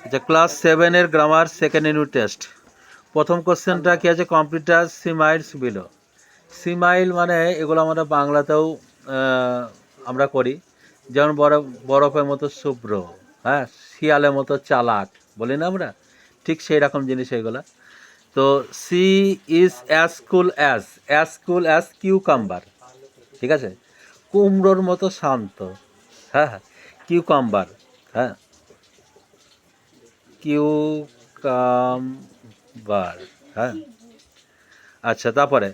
আচ্ছা, ক্লাস 7-এর grammar second unit test. প্রথম কোশ্চেনটা কি আছে, কম্পিউটার সিমাইলস বিলো। সিমাইল মানে এগুলো আমরা বাংলাতেও আমরা করি, যেমন বরফের মতো শুভ্র, হ্যাঁ, শিয়ালের মতো চালাক বলি না আমরা, ঠিক সেই রকম জিনিস এগুলো। তো she is as cool as cucumber, ঠিক আছে, কুমড়োর মতো শান্ত, হ্যাঁ হ্যাঁ, কিউকাম্বার, হ্যাঁ, কিউকাম্বার, হ্যাঁ। আচ্ছা, তারপরে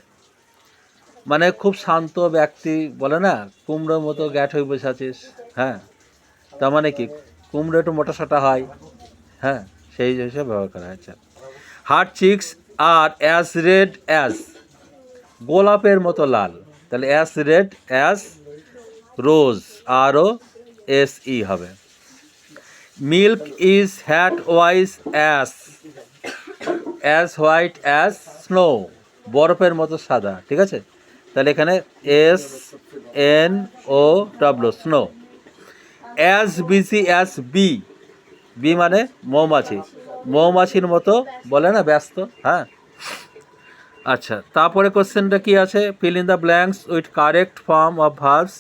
মানে খুব শান্ত ব্যক্তি বলে না, কুমড়োর মতো গ্যাট হয়ে বসে আছিস, হ্যাঁ, তার মানে কি কুমড়ো একটু মোটা সোটা হয়, হ্যাঁ, সেই হিসেবে ব্যবহার করা হয়েছে। হার চিক্স আর অ্যাজ রেড অ্যাজ, গোলাপের মতো লাল, তাহলে অ্যাজ রেড অ্যাজ রোজ, আরও এস ই হবে। Milk is hat wise as white as snow, বরফের মতো সাদা, ঠিক আছে, তাহলে এখানে S N O W, snow. As busy as bee, bee মানে মৌমাছি, মৌমাছির মতো বলে না, ব্যস্ত, হ্যাঁ। আচ্ছা, তারপরে কোশ্চেনটা কি আছে, fill in the blanks with correct form of verbs.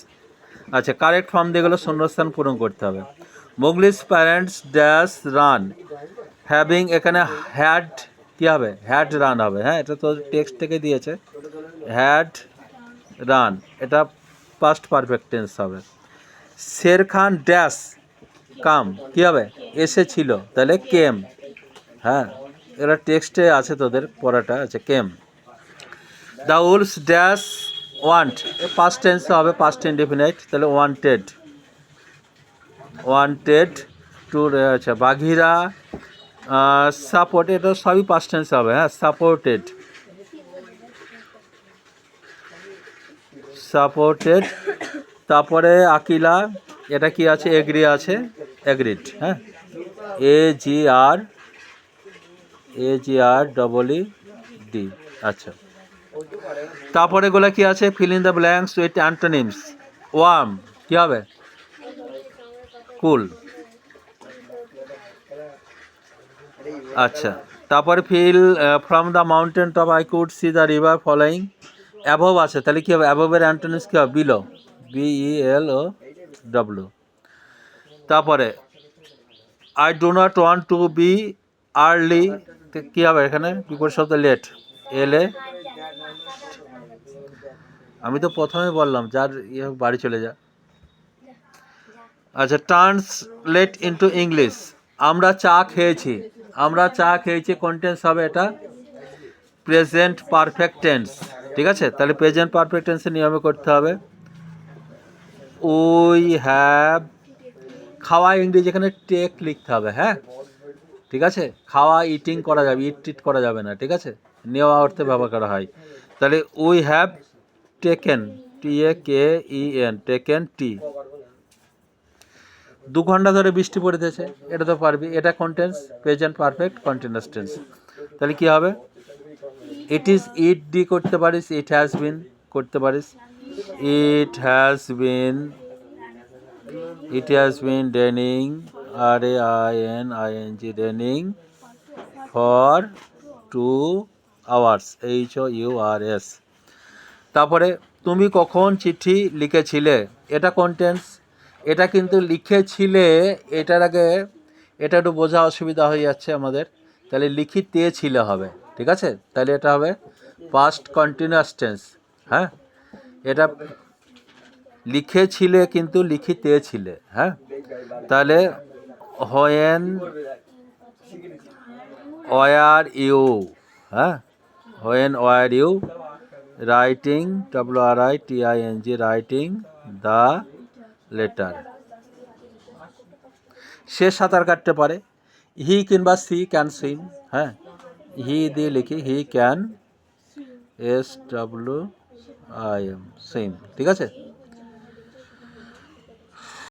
আচ্ছা, কারেক্ট ফর্ম দিয়ে গেলে শূন্যস্থান পূরণ করতে হবে। মুগলিস প্যারেন্টস ড্যাশ রান, হ্যাভিং, এখানে হ্যাড কী হবে, হ্যাড রান হবে, হ্যাঁ, এটা তো টেক্সট থেকে দিয়েছে, হ্যাড রান, এটা পাস্ট পারফেক্ট টেন্স হবে। শের খান ড্যাশ কাম, কী হবে, এসেছিল, তাহলে কেম, হ্যাঁ, এরা টেক্সটে আছে তোদের পড়াটা, আছে কেম। The wolves dash want, past tense হবে, পাস্ট ইনডেফিনাইট, তাহলে ওয়ান্টেড টু, আচ্ছা, বাঘিরা সাপোর্ট, এটা সবই পাস্ট টেন্স হবে, হ্যাঁ, সাপোর্টেড। তারপরে আকিলা, এটা কি আছে, এগ্রি আছে, এগ্রিড, হ্যাঁ, AGR ডবল ই ডি। আচ্ছা, তারপরে গুলো কি আছে, fill in the blanks with antonyms. Warm কি হবে, কুল। আচ্ছা, তারপরে fill from the mountain top I could see the river following. Above আছে, তাহলে কী হবে, অ্যাভবের অ্যান্টোনিমস কী হবে, বিলো, BELO। তারপরে I do not want to be early, কী হবে এখানে, বিপরীত শব্দ লেট, LA। আমি তো প্রথমে বললাম যার বাড়ি চলে যা। আচ্ছা, ট্রান্সলেট ইনটু ইংলিশ, আমরা চা খেয়েছি, কোন টেন্স হবে, এটা প্রেজেন্ট পারফেক্ট টেন্স, ঠিক আছে, তাহলে প্রেজেন্ট পারফেক্ট টেন্সের নিয়মে করতে হবে। উই হ্যাভ, খাওয়া ইংরেজি এখানে টেক লিখতে হবে, হ্যাঁ, ঠিক আছে, খাওয়া ইটিং করা যাবে, ইট করা যাবে না, ঠিক আছে, নেওয়া অর্থে ব্যবহার করা হয়, তাহলে we have taken, TAKEN, taken টি। 2 ঘন্টা ধরে বৃষ্টি পড়েছে, এটা তো পারবি, এটা কোন tense, present perfect continuous tense, তাহলে কি হবে, ইট ইজ ইট ডি করতে পারিস, ইট হ্যাজ বিন করতে পারিস, it has been raining, RAINING, raining for 2 hours, HOURS। তারপরে তুমি কখন চিঠি লিখেছিলে, এটা কোন টেন্স, এটা কিন্তু লিখেছিলে, এটার আগে এটা একটু বোঝা অসুবিধা হয়ে যাচ্ছে আমাদের, তাহলে লিখিতে ছিলে হবে, ঠিক আছে, তাহলে এটা হবে পাস্ট কন্টিনিউয়াস টেন্স, হ্যাঁ, এটা লিখেছিলে কিন্তু লিখিতে ছিলে, হ্যাঁ, তাহলে হোয়েন ওয়ার ইউ, হ্যাঁ, when were you writing, WRITING, writing the letter. সে সাঁতার কাটতে পারে, হি কিংবা সি ক্যান সুইম, হ্যাঁ, হি দিয়ে লিখি, হি ক্যান SWIM, সুইম, ঠিক আছে।